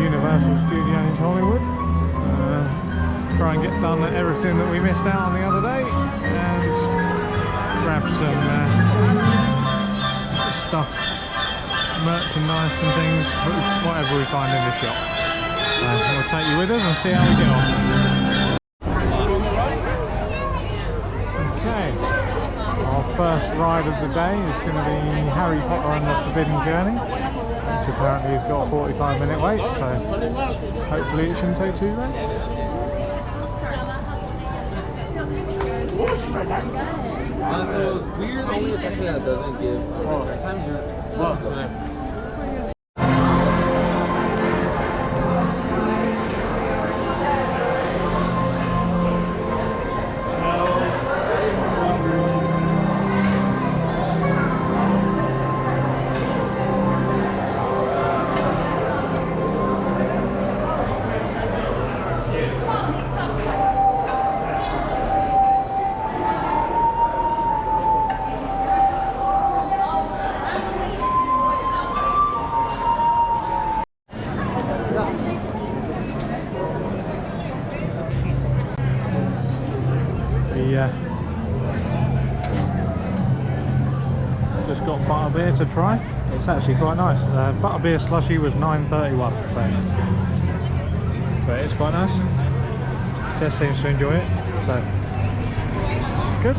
Universal Studios Hollywood. Try and get done everything that we missed out on the other day, and grab some stuff, merchandise and things, whatever we find in the shop. We'll take you with us and see how we get on. Okay, our first ride of the day is going to be Harry Potter and the Forbidden Journey, which apparently has got a 45-minute wait, so hopefully it shouldn't take too long. So it's weird, the only attraction that doesn't give time here. Just got butterbeer to try. It's actually quite nice. Butterbeer slushy was $9.31, but it's quite nice. Jess seems to enjoy it, so it's good.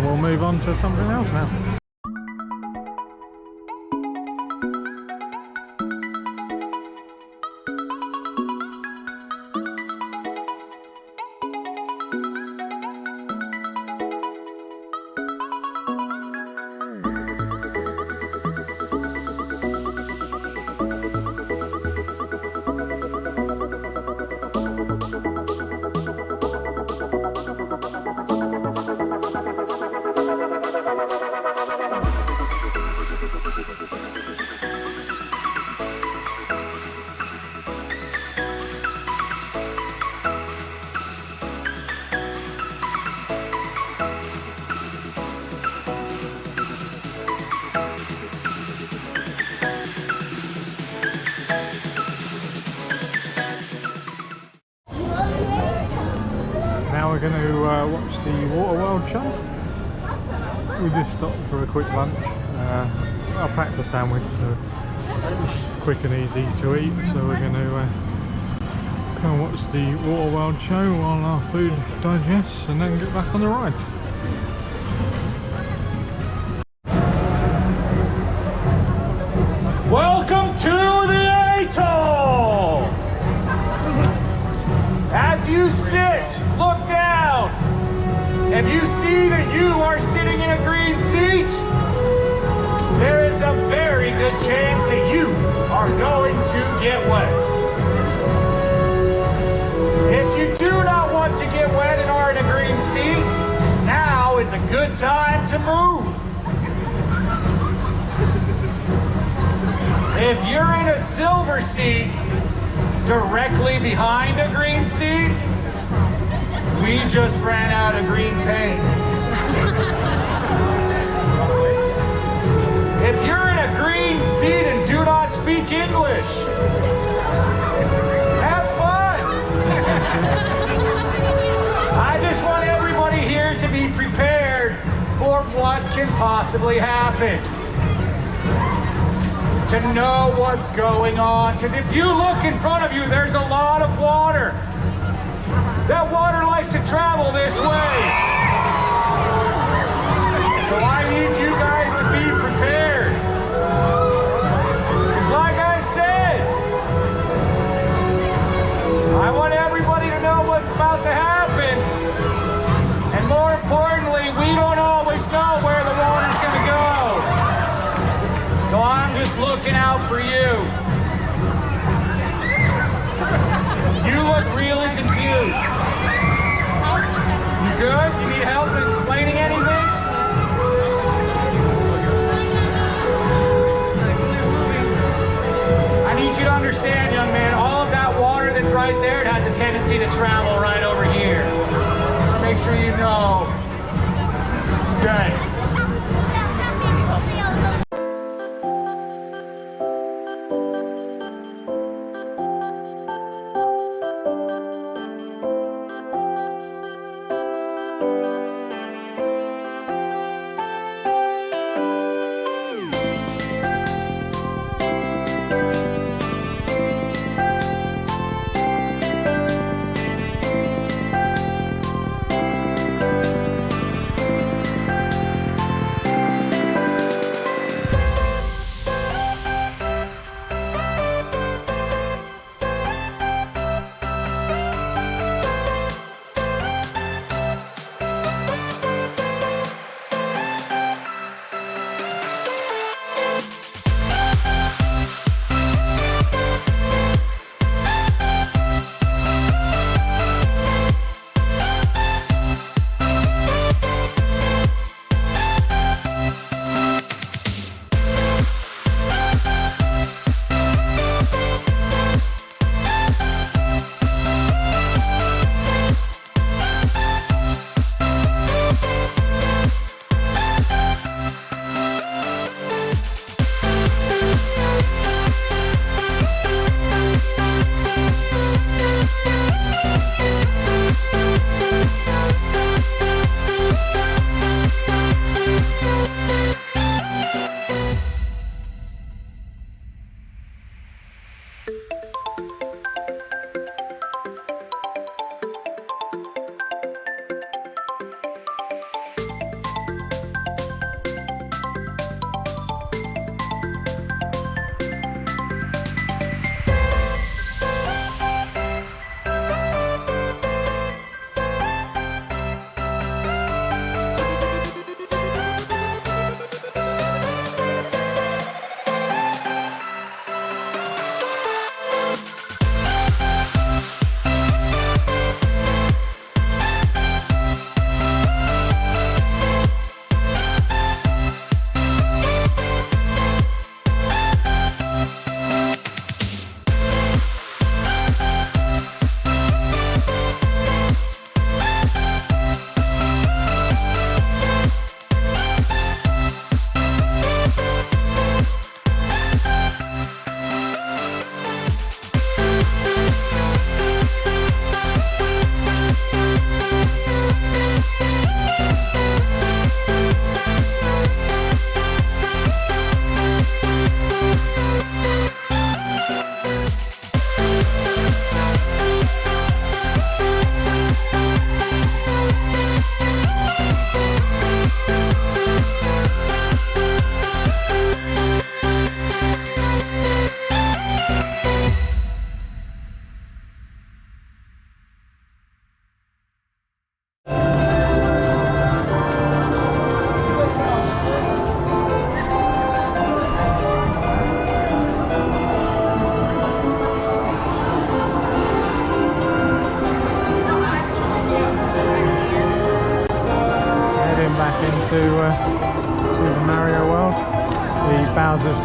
We'll move on to something else now. Now we're going to watch the Waterworld Show. We just stopped for a quick lunch. I packed a sandwich, so it's quick and easy to eat. So we're going to go and watch the Waterworld Show while our food digests, and then get back on the ride. Welcome to the Itro! As you sit, look down. If you see that you are sitting in a green seat, there is a very good chance that you are going to get wet. If you do not want to get wet and are in a green seat, now is a good time to move. If you're in a silver seat directly behind a green seat, we just ran out of green paint. If you're in a green seat and do not speak English, have fun. I just want everybody here to be prepared for what can possibly happen. To know what's going on. Because if you look in front of you, there's a lot of water. That water likes to travel this way. So I need you guys to be prepared. Because like I said, I want everybody to know what's about to happen. And more importantly, we don't always know where the water's going to go. So I'm just looking out for you. You look really confused. You good? You need help in explaining anything? I need you to understand, young man, all of that water that's right there, it has a tendency to travel right over here. So make sure you know. Okay.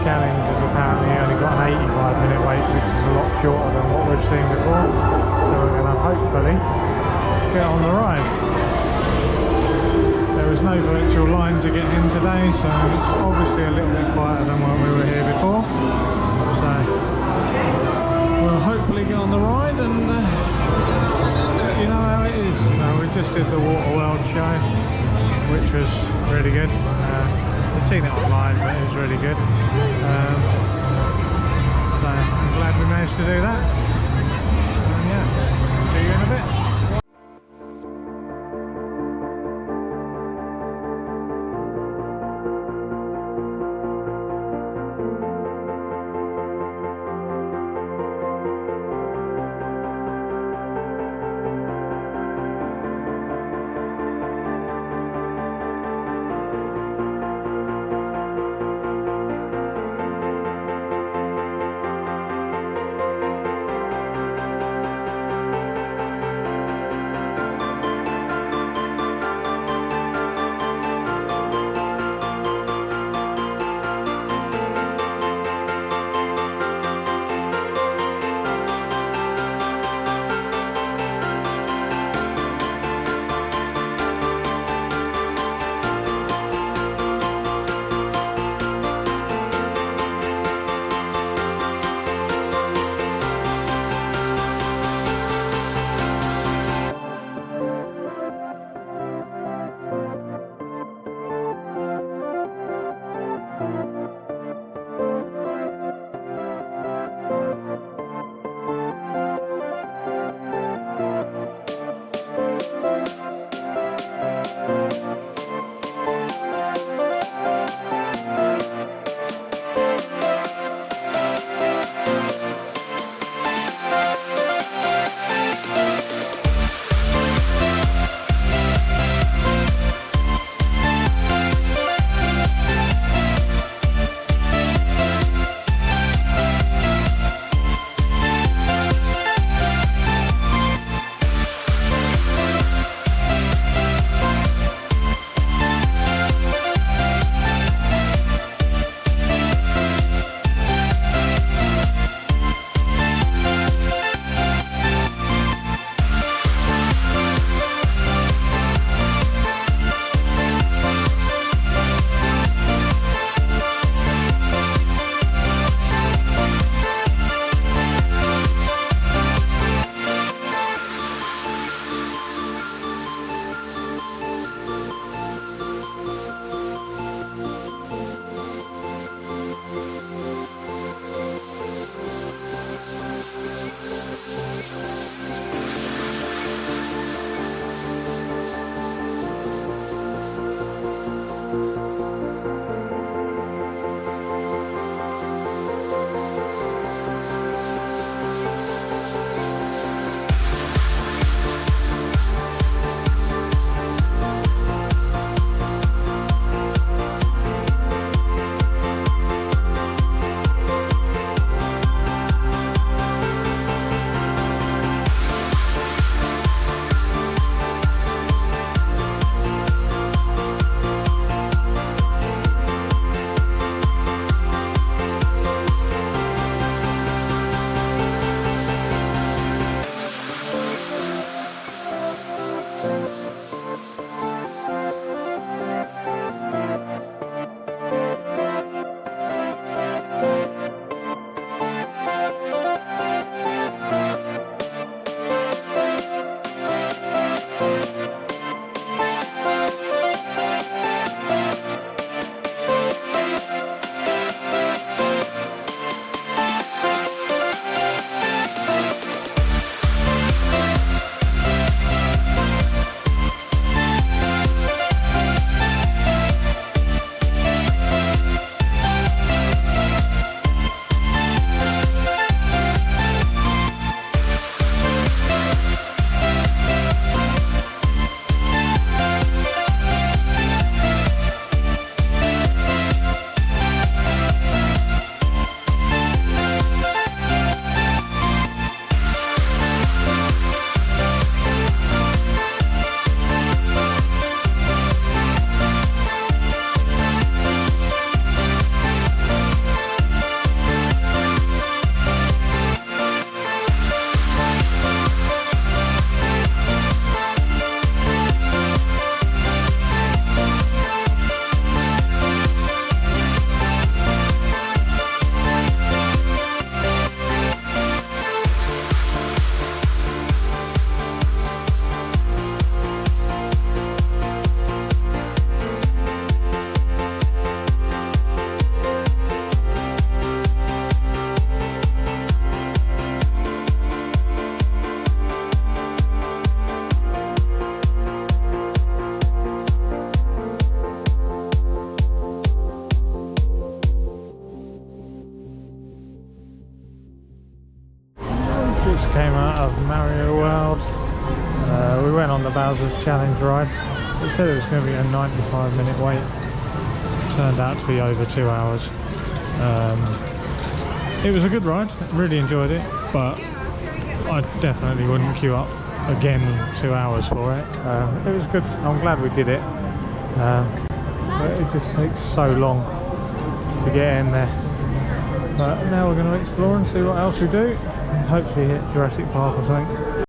challenge has apparently only got an 85-minute wait, which is a lot shorter than what we've seen before. So we're going to hopefully get on the ride. There was no virtual line to get in today, so it's obviously a little bit quieter than when we were here before. So we'll hopefully get on the ride, and you know how it is. We just did the Waterworld show, which was really good. I've seen it online, but it was really good. So I'm glad we managed to do that. And yeah, see you in a bit. just came out of Mario World. We went on the Bowser's Challenge ride. It said it was going to be a 95-minute wait. Turned out to be over 2 hours. It was a good ride, really enjoyed it, but I definitely wouldn't queue up again 2 hours for it. It was good, I'm glad we did it, but it just takes so long to get in there. But now we're going to explore and see what else we do. Hopefully hit Jurassic Park or something.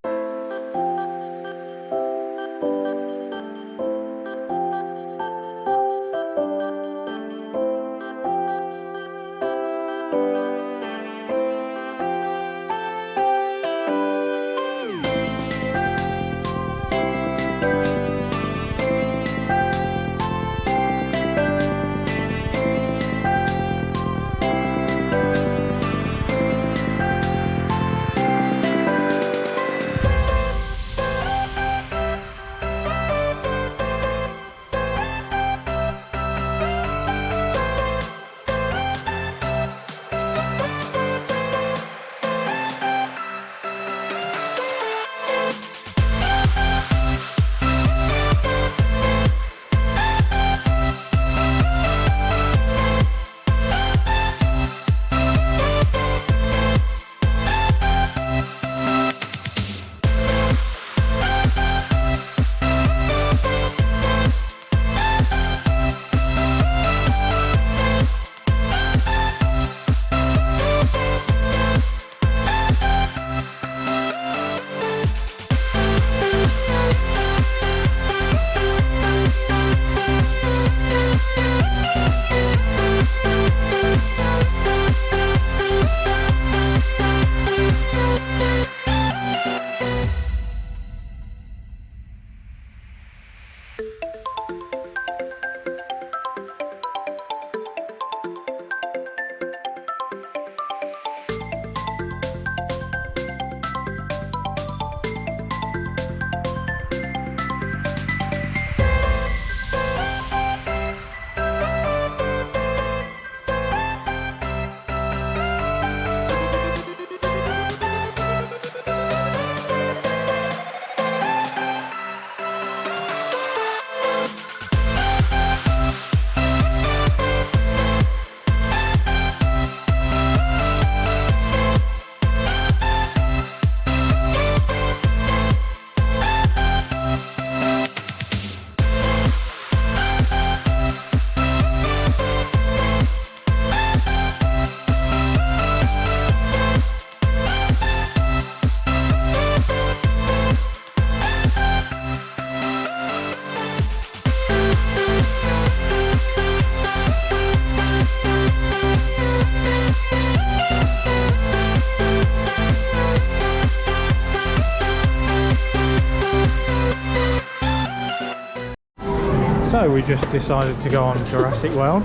So we just decided to go on Jurassic World.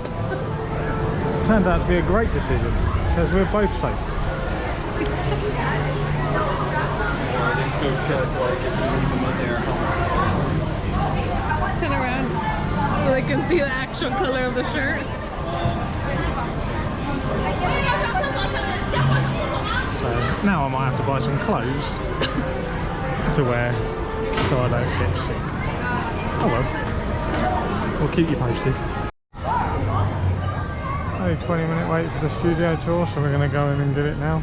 Turned out to be a great decision because we're both safe. Turn around so they can see the actual color of the shirt. So now I might have to buy some clothes to wear so I don't get sick. Oh well. We'll keep you posted. Only 20-minute wait for the studio tour, so we're going to go in and do it now.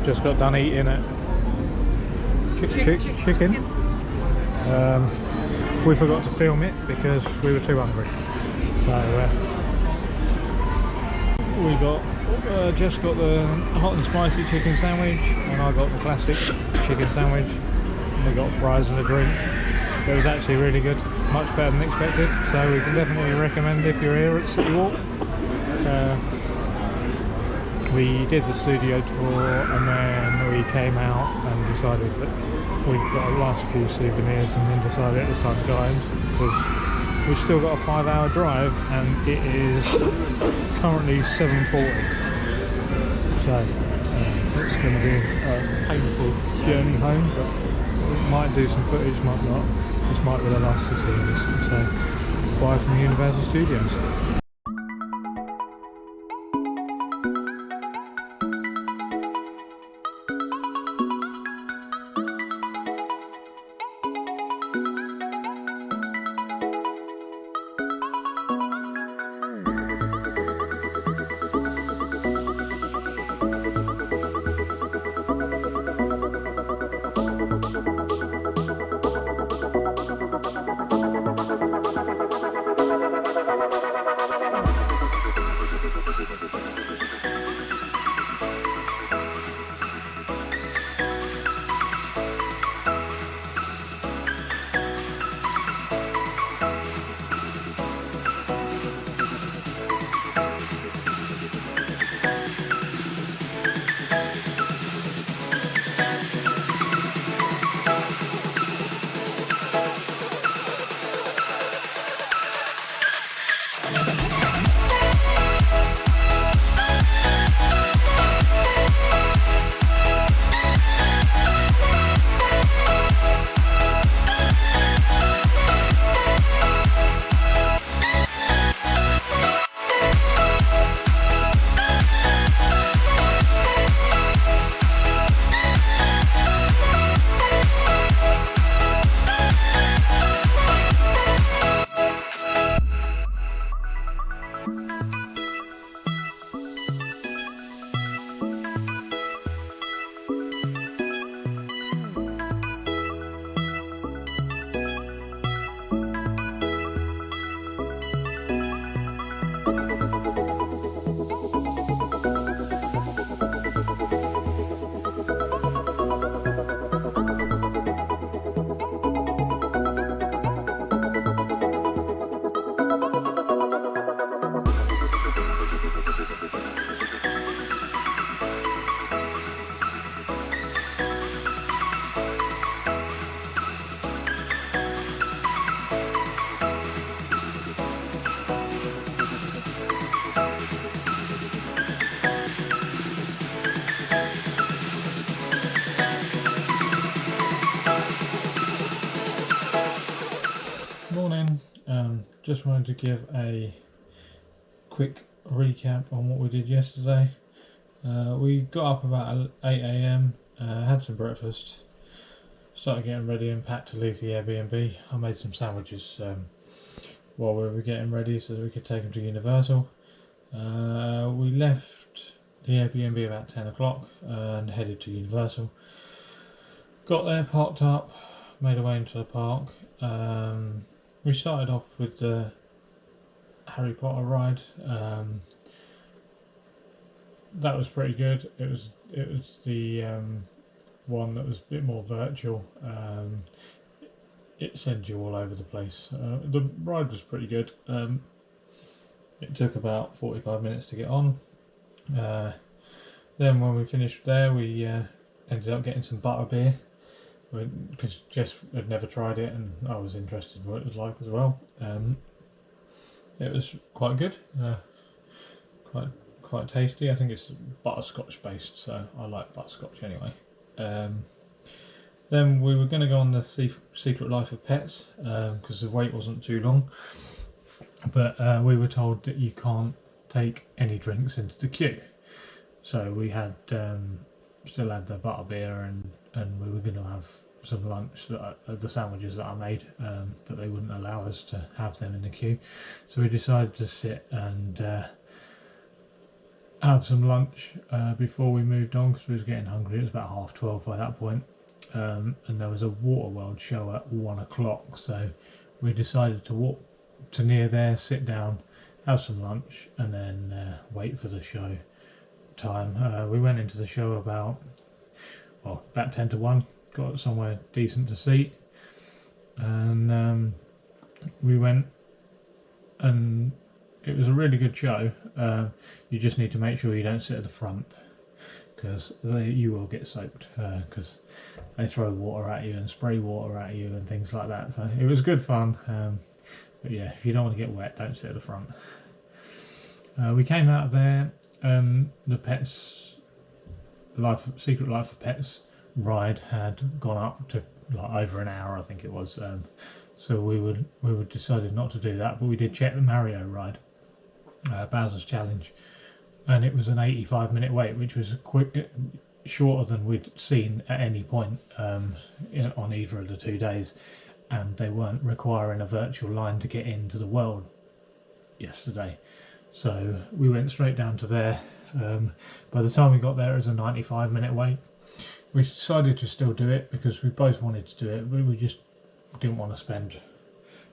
just got done eating at chicken. We forgot to film it because we were too hungry. So we got just got the hot and spicy chicken sandwich, and I got the classic chicken sandwich. And we got fries and a drink. It was actually really good, much better than expected. So we can definitely recommend if you're here at Citywalk. We did the studio tour, and then we came out and decided that we'd got a last few souvenirs, and then decided it was time to go home because we've still got a 5-hour drive, and it is currently 7:40. So it's going to be a painful journey home, but we might do some footage, might not. This might be the last to see this. So bye from Universal Studios. Just wanted to give a quick recap on what we did yesterday. We got up about 8 AM, had some breakfast, started getting ready and packed to leave the Airbnb. I made some sandwiches while we were getting ready so that we could take them to Universal. We left the Airbnb about 10 o'clock and headed to Universal. Got there, parked up, made our way into the park. We started off with the Harry Potter ride. That was pretty good. It was the one that was a bit more virtual. It sends you all over the place. The ride was pretty good. It took about 45 minutes to get on. Then when we finished there, we ended up getting some butterbeer, because Jess had never tried it and I was interested in what it was like as well. It was quite good, quite tasty. I think it's butterscotch based, so I like butterscotch anyway. Then we were going to go on the Secret Life of Pets because the wait wasn't too long, but we were told that you can't take any drinks into the queue. So we had still had the butterbeer and we were going to have some lunch, the sandwiches that I made, but they wouldn't allow us to have them in the queue. So we decided to sit and have some lunch before we moved on because we was getting hungry. It was about 12:30 by that point. And there was a Waterworld show at 1 o'clock, so we decided to walk to near there, sit down, have some lunch, and then wait for the show time. We went into the show about 10 to 1, got somewhere decent to seat, and we went, and it was a really good show. You just need to make sure you don't sit at the front, because you will get soaked, because they throw water at you and spray water at you and things like that. So it was good fun, but yeah, if you don't want to get wet, don't sit at the front. We came out of there, the Secret Life of Pets ride had gone up to like over an hour, I think it was. So we decided not to do that, but we did check the Mario ride, Bowser's Challenge, and it was an 85-minute wait, which was shorter than we'd seen at any point on either of the 2 days, and they weren't requiring a virtual line to get into the world yesterday. So we went straight down to there. By the time we got there, it was a 95-minute wait. We decided to still do it because we both wanted to do it, but we just didn't want to spend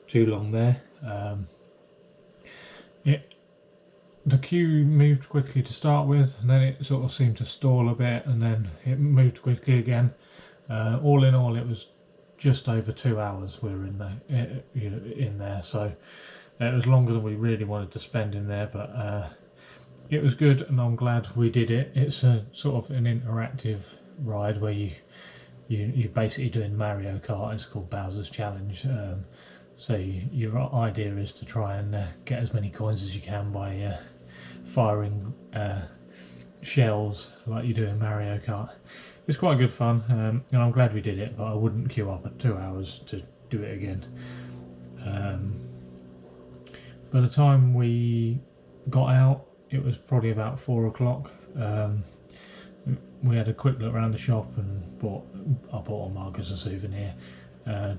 too long there. The queue moved quickly to start with, and then it sort of seemed to stall a bit, and then it moved quickly again. All in all, it was just over 2 hours we were in there, so it was longer than we really wanted to spend in there, but it was good, and I'm glad we did it. It's a sort of an interactive ride where you're basically doing Mario Kart. It's called Bowser's Challenge. So your idea is to try and get as many coins as you can by firing shells like you do in Mario Kart. It's quite good fun, and I'm glad we did it, but I wouldn't queue up at 2 hours to do it again. By the time we got out, it was probably about 4 o'clock. We had a quick look around the shop and I bought a mug as a souvenir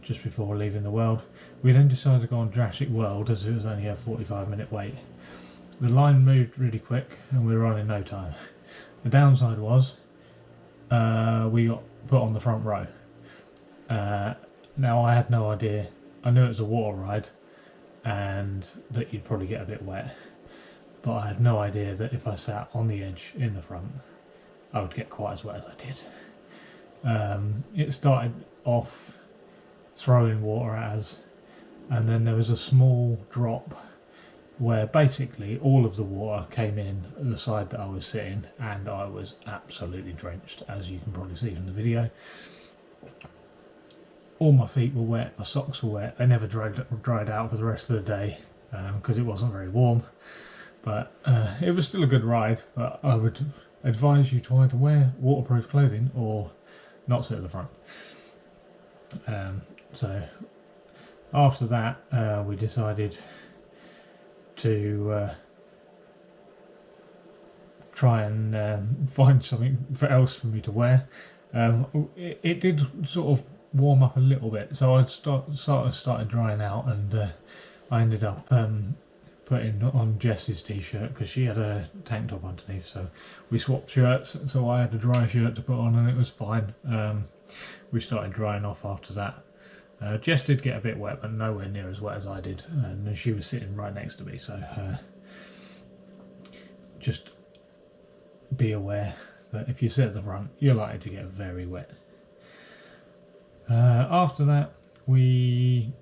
just before leaving the world. We then decided to go on Jurassic World, as it was only a 45-minute wait. The line moved really quick and we were on in no time. The downside was we got put on the front row. Now I had no idea. I knew it was a water ride and that you'd probably get a bit wet, but I had no idea that if I sat on the edge in the front I would get quite as wet as I did. It started off throwing water at us, and then there was a small drop where basically all of the water came in the side that I was sitting, and I was absolutely drenched, as you can probably see from the video. All my feet were wet, my socks were wet. They never dried out for the rest of the day because it wasn't very warm, but it was still a good ride. But I would advise you to either wear waterproof clothing or not sit at the front. So after that we decided to try and find something else for me to wear. It did sort of warm up a little bit, so I started drying out, and I ended up putting on Jess's t-shirt because she had a tank top underneath, so we swapped shirts. So I had a dry shirt to put on and it was fine. We started drying off after that. Jess did get a bit wet, but nowhere near as wet as I did, and she was sitting right next to me, so just be aware that if you sit at the front you're likely to get very wet. After that we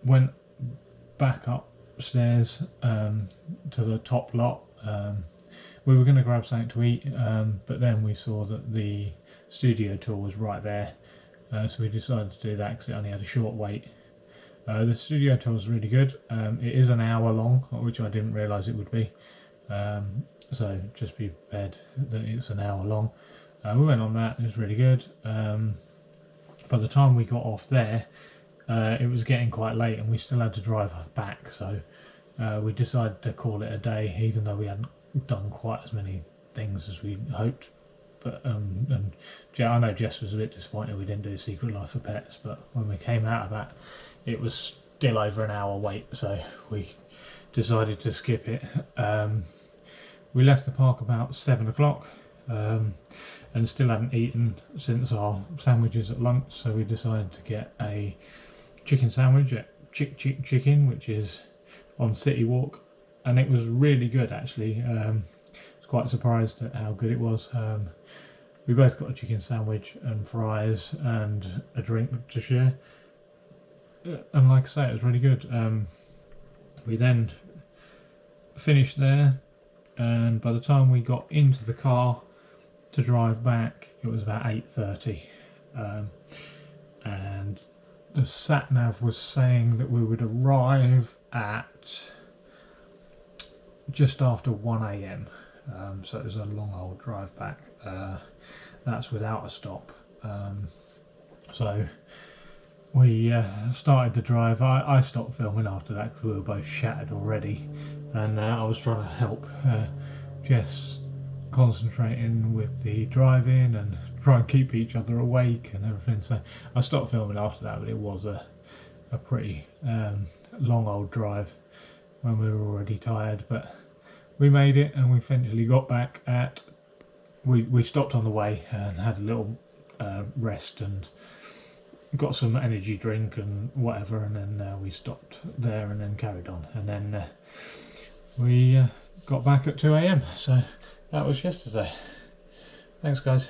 went back upstairs to the top lot. We were going to grab something to eat, but then we saw that the studio tour was right there, so we decided to do that because it only had a short wait. The studio tour was really good. It is an hour long, which I didn't realise it would be, so just be prepared that it's an hour long. We went on that, it was really good. By the time we got off there, it was getting quite late and we still had to drive back, so we decided to call it a day, even though we hadn't done quite as many things as we hoped. But and I know Jess was a bit disappointed we didn't do Secret Life of Pets, but when we came out of that it was still over an hour wait, so we decided to skip it. we left the park about 7 o'clock and still hadn't eaten since our sandwiches at lunch, so we decided to get a chicken sandwich at Chicken, which is on Citywalk, and it was really good actually. I was quite surprised at how good it was. We both got a chicken sandwich and fries and a drink to share, and like I say, it was really good. We then finished there, and by the time we got into the car to drive back, it was about 8:30, and the sat nav was saying that we would arrive at just after 1 AM, so it was a long old drive back. That's without a stop. So we started the drive. I stopped filming after that because we were both shattered already, and I was trying to help Jess concentrating with the driving and try and keep each other awake and everything. So I stopped filming after that, but it was a pretty long old drive when we were already tired. But we made it, and we eventually got back at. We stopped on the way and had a little rest and got some energy drink and whatever, and then we stopped there and then carried on, and then we got back at 2 AM. So that was yesterday. Thanks guys.